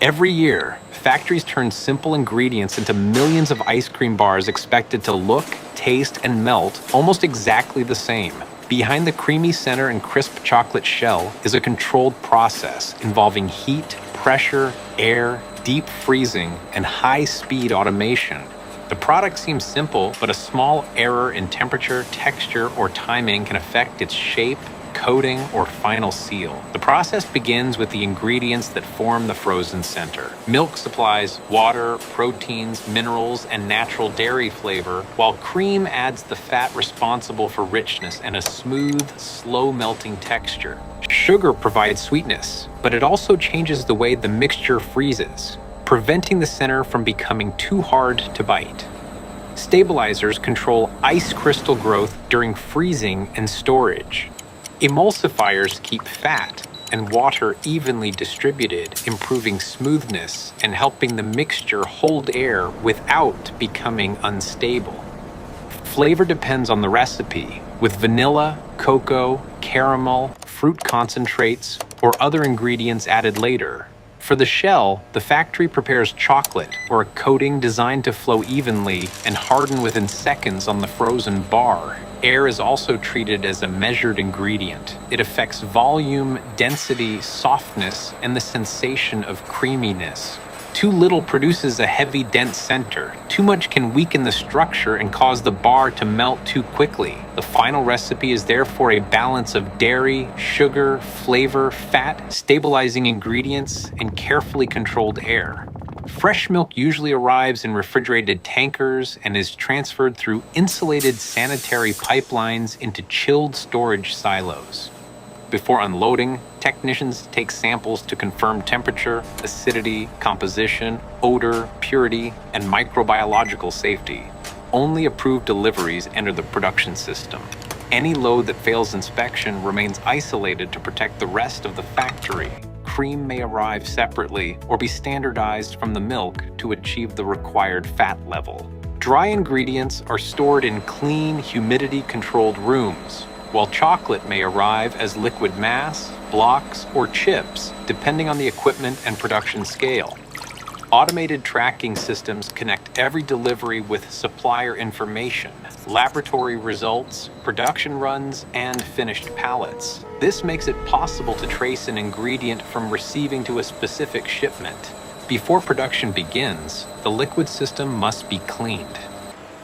Every year, factories turn simple ingredients into millions of ice cream bars expected to look, taste, and melt almost exactly the same. Behind the creamy center and crisp chocolate shell is a controlled process involving heat, pressure, air, deep freezing, and high-speed automation. The product seems simple, but a small error in temperature, texture, or timing can affect its shape, coating, or final seal. The process begins with the ingredients that form the frozen center. Milk supplies water, proteins, minerals, and natural dairy flavor, while cream adds the fat responsible for richness and a smooth, slow-melting texture. Sugar provides sweetness, but it also changes the way the mixture freezes, preventing the center from becoming too hard to bite. Stabilizers control ice crystal growth during freezing and storage. Emulsifiers keep fat and water evenly distributed, improving smoothness and helping the mixture hold air without becoming unstable. Flavor depends on the recipe, with vanilla, cocoa, caramel, fruit concentrates, or other ingredients added later. For the shell, the factory prepares chocolate or a coating designed to flow evenly and harden within seconds on the frozen bar. Air is also treated as a measured ingredient. It affects volume, density, softness, and the sensation of creaminess. Too little produces a heavy, dense center. Too much can weaken the structure and cause the bar to melt too quickly. The final recipe is therefore a balance of dairy, sugar, flavor, fat, stabilizing ingredients, and carefully controlled air. Fresh milk usually arrives in refrigerated tankers and is transferred through insulated sanitary pipelines into chilled storage silos. Before unloading, technicians take samples to confirm temperature, acidity, composition, odor, purity, and microbiological safety. Only approved deliveries enter the production system. Any load that fails inspection remains isolated to protect the rest of the factory. Cream may arrive separately or be standardized from the milk to achieve the required fat level. Dry ingredients are stored in clean, humidity-controlled rooms, while chocolate may arrive as liquid mass, blocks, or chips, depending on the equipment and production scale. Automated tracking systems connect every delivery with supplier information, laboratory results, production runs, and finished pallets. This makes it possible to trace an ingredient from receiving to a specific shipment. Before production begins, the liquid system must be cleaned.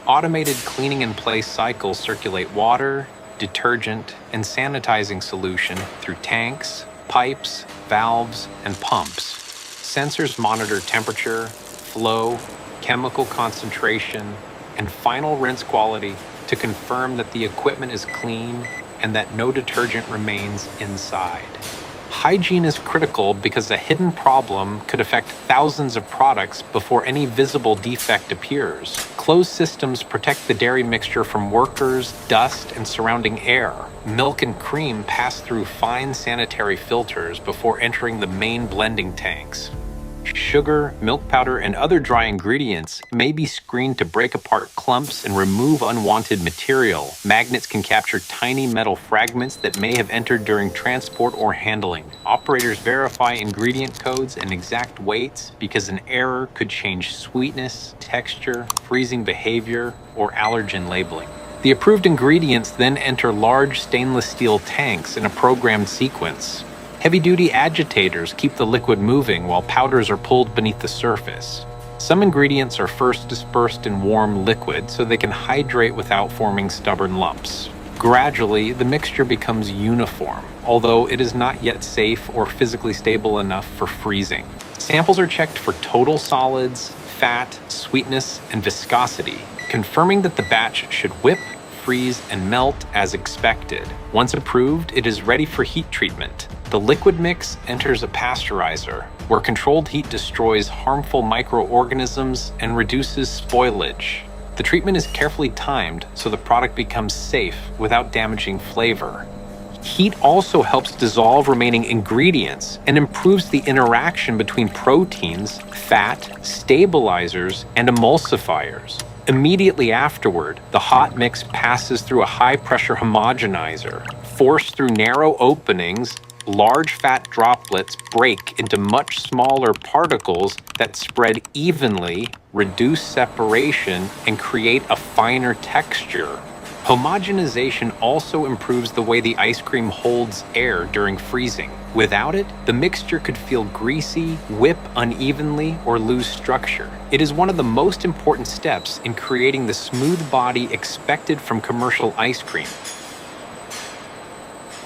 Automated cleaning-in-place cycles circulate water, detergent, and sanitizing solution through tanks, pipes, valves, and pumps. Sensors monitor temperature, flow, chemical concentration, and final rinse quality to confirm that the equipment is clean and that no detergent remains inside. Hygiene is critical because a hidden problem could affect thousands of products before any visible defect appears. Closed systems protect the dairy mixture from workers, dust, and surrounding air. Milk and cream pass through fine sanitary filters before entering the main blending tanks. Sugar, milk powder, and other dry ingredients may be screened to break apart clumps and remove unwanted material. Magnets can capture tiny metal fragments that may have entered during transport or handling. Operators verify ingredient codes and exact weights because an error could change sweetness, texture, freezing behavior, or allergen labeling. The approved ingredients then enter large stainless steel tanks in a programmed sequence. Heavy-duty agitators keep the liquid moving while powders are pulled beneath the surface. Some ingredients are first dispersed in warm liquid so they can hydrate without forming stubborn lumps. Gradually, the mixture becomes uniform, although it is not yet safe or physically stable enough for freezing. Samples are checked for total solids, fat, sweetness, and viscosity, confirming that the batch should whip, freeze, and melt as expected. Once approved, it is ready for heat treatment. The liquid mix enters a pasteurizer, where controlled heat destroys harmful microorganisms and reduces spoilage. The treatment is carefully timed so the product becomes safe without damaging flavor. Heat also helps dissolve remaining ingredients and improves the interaction between proteins, fat, stabilizers, and emulsifiers. Immediately afterward, the hot mix passes through a high-pressure homogenizer, forced through narrow openings, large fat droplets break into much smaller particles that spread evenly, reduce separation, and create a finer texture. Homogenization also improves the way the ice cream holds air during freezing. Without it, the mixture could feel greasy, whip unevenly, or lose structure. It is one of the most important steps in creating the smooth body expected from commercial ice cream.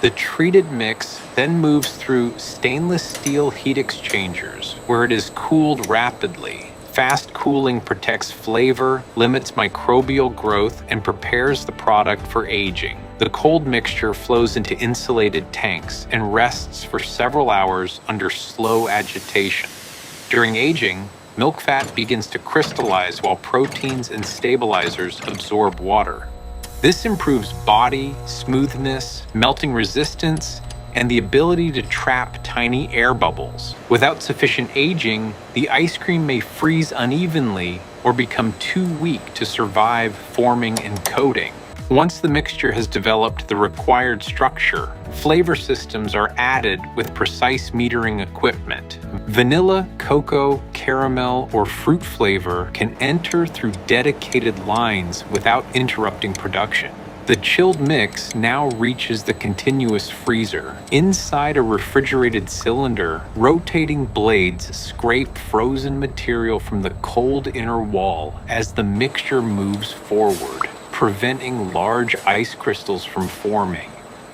The treated mix then moves through stainless steel heat exchangers, where it is cooled rapidly. Fast cooling protects flavor, limits microbial growth, and prepares the product for aging. The cold mixture flows into insulated tanks and rests for several hours under slow agitation. During aging, milk fat begins to crystallize while proteins and stabilizers absorb water. This improves body, smoothness, melting resistance, and the ability to trap tiny air bubbles. Without sufficient aging, the ice cream may freeze unevenly or become too weak to survive forming and coating. Once the mixture has developed the required structure, flavor systems are added with precise metering equipment. Vanilla, cocoa, caramel, or fruit flavor can enter through dedicated lines without interrupting production. The chilled mix now reaches the continuous freezer. Inside a refrigerated cylinder, rotating blades scrape frozen material from the cold inner wall as the mixture moves forward, preventing large ice crystals from forming.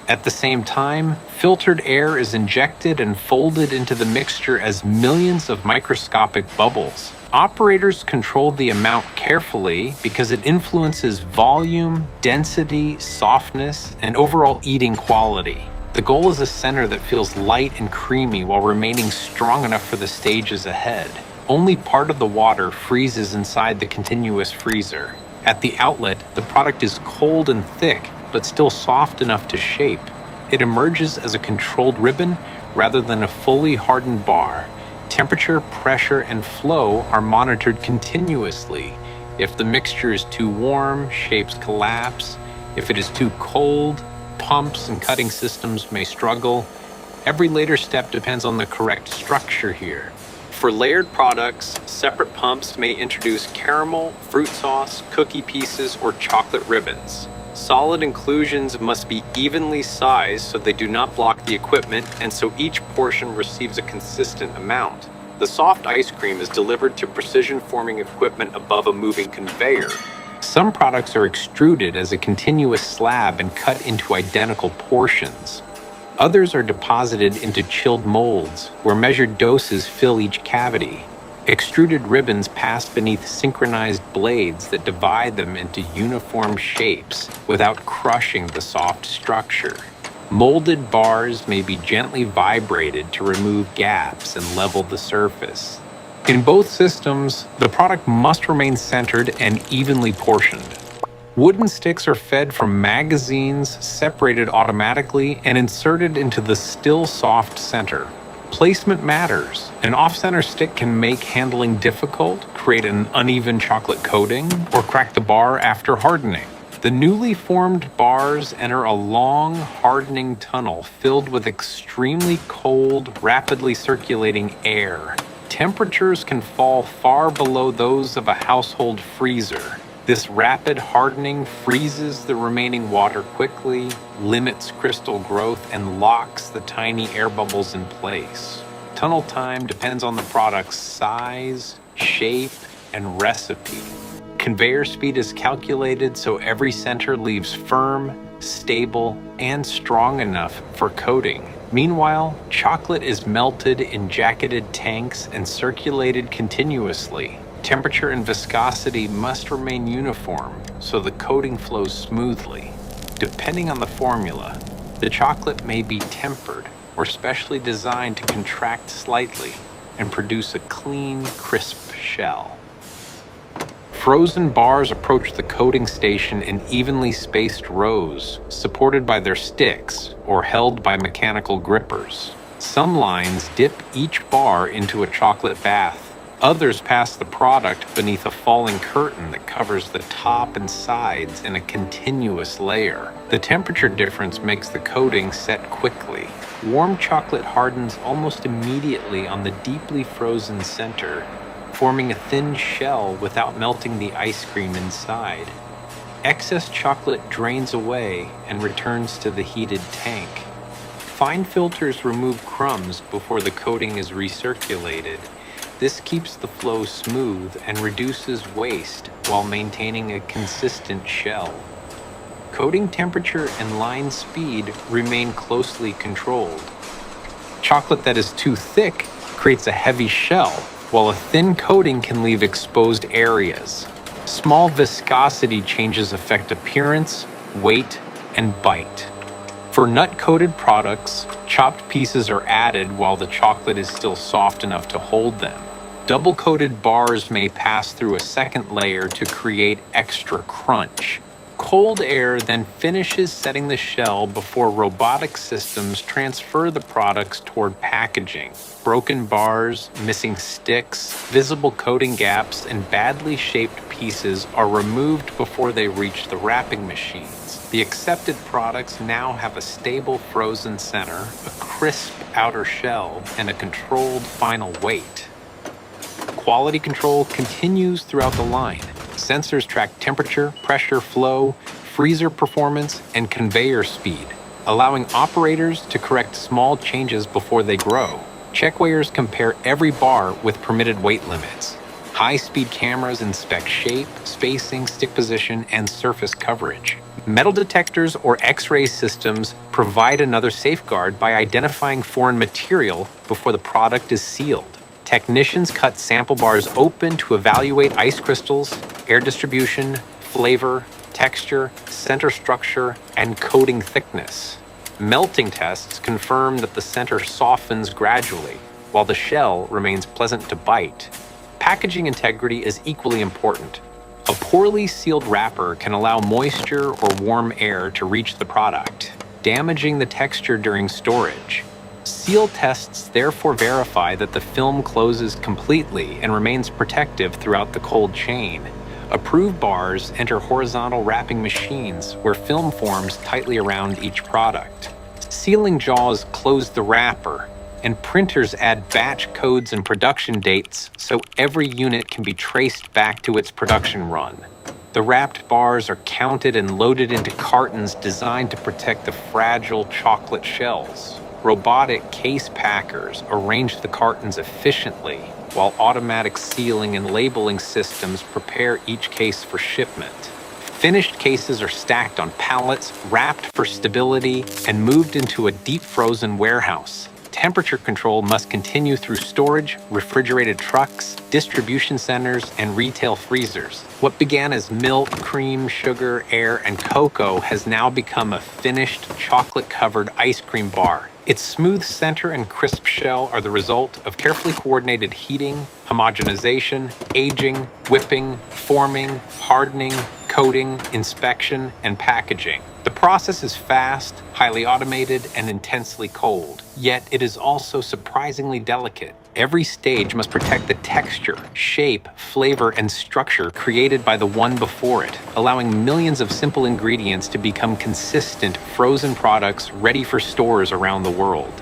At the same time, filtered air is injected and folded into the mixture as millions of microscopic bubbles. Operators control the amount carefully because it influences volume, density, softness, and overall eating quality. The goal is a center that feels light and creamy while remaining strong enough for the stages ahead. Only part of the water freezes inside the continuous freezer. At the outlet, the product is cold and thick, but still soft enough to shape. It emerges as a controlled ribbon rather than a fully hardened bar. Temperature, pressure, and flow are monitored continuously. If the mixture is too warm, shapes collapse. If it is too cold, pumps and cutting systems may struggle. Every later step depends on the correct structure here. For layered products, separate pumps may introduce caramel, fruit sauce, cookie pieces, or chocolate ribbons. Solid inclusions must be evenly sized so they do not block the equipment and so each portion receives a consistent amount. The soft ice cream is delivered to precision forming equipment above a moving conveyor. Some products are extruded as a continuous slab and cut into identical portions. Others are deposited into chilled molds, where measured doses fill each cavity. Extruded ribbons pass beneath synchronized blades that divide them into uniform shapes without crushing the soft structure. Molded bars may be gently vibrated to remove gaps and level the surface. In both systems, the product must remain centered and evenly portioned. Wooden sticks are fed from magazines, separated automatically, and inserted into the still soft center. Placement matters. An off-center stick can make handling difficult, create an uneven chocolate coating, or crack the bar after hardening. The newly formed bars enter a long, hardening tunnel filled with extremely cold, rapidly circulating air. Temperatures can fall far below those of a household freezer. This rapid hardening freezes the remaining water quickly, limits crystal growth, and locks the tiny air bubbles in place. Tunnel time depends on the product's size, shape, and recipe. Conveyor speed is calculated so every center leaves firm, stable, and strong enough for coating. Meanwhile, chocolate is melted in jacketed tanks and circulated continuously. Temperature and viscosity must remain uniform so the coating flows smoothly. Depending on the formula, the chocolate may be tempered or specially designed to contract slightly and produce a clean, crisp shell. Frozen bars approach the coating station in evenly spaced rows, supported by their sticks or held by mechanical grippers. Some lines dip each bar into a chocolate bath. Others pass the product beneath a falling curtain that covers the top and sides in a continuous layer. The temperature difference makes the coating set quickly. Warm chocolate hardens almost immediately on the deeply frozen center, forming a thin shell without melting the ice cream inside. Excess chocolate drains away and returns to the heated tank. Fine filters remove crumbs before the coating is recirculated. This keeps the flow smooth and reduces waste while maintaining a consistent shell. Coating temperature and line speed remain closely controlled. Chocolate that is too thick creates a heavy shell, while a thin coating can leave exposed areas. Small viscosity changes affect appearance, weight, and bite. For nut-coated products, chopped pieces are added while the chocolate is still soft enough to hold them. Double-coated bars may pass through a second layer to create extra crunch. Cold air then finishes setting the shell before robotic systems transfer the products toward packaging. Broken bars, missing sticks, visible coating gaps, and badly shaped pieces are removed before they reach the wrapping machines. The accepted products now have a stable frozen center, a crisp outer shell, and a controlled final weight. Quality control continues throughout the line. Sensors track temperature, pressure, flow, freezer performance, and conveyor speed, allowing operators to correct small changes before they grow. Checkweighers compare every bar with permitted weight limits. High-speed cameras inspect shape, spacing, stick position, and surface coverage. Metal detectors or X-ray systems provide another safeguard by identifying foreign material before the product is sealed. Technicians cut sample bars open to evaluate ice crystals, air distribution, flavor, texture, center structure, and coating thickness. Melting tests confirm that the center softens gradually, while the shell remains pleasant to bite. Packaging integrity is equally important. A poorly sealed wrapper can allow moisture or warm air to reach the product, damaging the texture during storage. Seal tests therefore verify that the film closes completely and remains protective throughout the cold chain. Approved bars enter horizontal wrapping machines where film forms tightly around each product. Sealing jaws close the wrapper, and printers add batch codes and production dates so every unit can be traced back to its production run. The wrapped bars are counted and loaded into cartons designed to protect the fragile chocolate shells. Robotic case packers arrange the cartons efficiently, while automatic sealing and labeling systems prepare each case for shipment. Finished cases are stacked on pallets, wrapped for stability, and moved into a deep frozen warehouse. Temperature control must continue through storage, refrigerated trucks, distribution centers, and retail freezers. What began as milk, cream, sugar, air, and cocoa has now become a finished, chocolate-covered ice cream bar. Its smooth center and crisp shell are the result of carefully coordinated heating, homogenization, aging, whipping, forming, hardening, coating, inspection, and packaging. The process is fast, highly automated, and intensely cold, yet it is also surprisingly delicate. Every stage must protect the texture, shape, flavor, and structure created by the one before it, allowing millions of simple ingredients to become consistent, frozen products ready for stores around the world.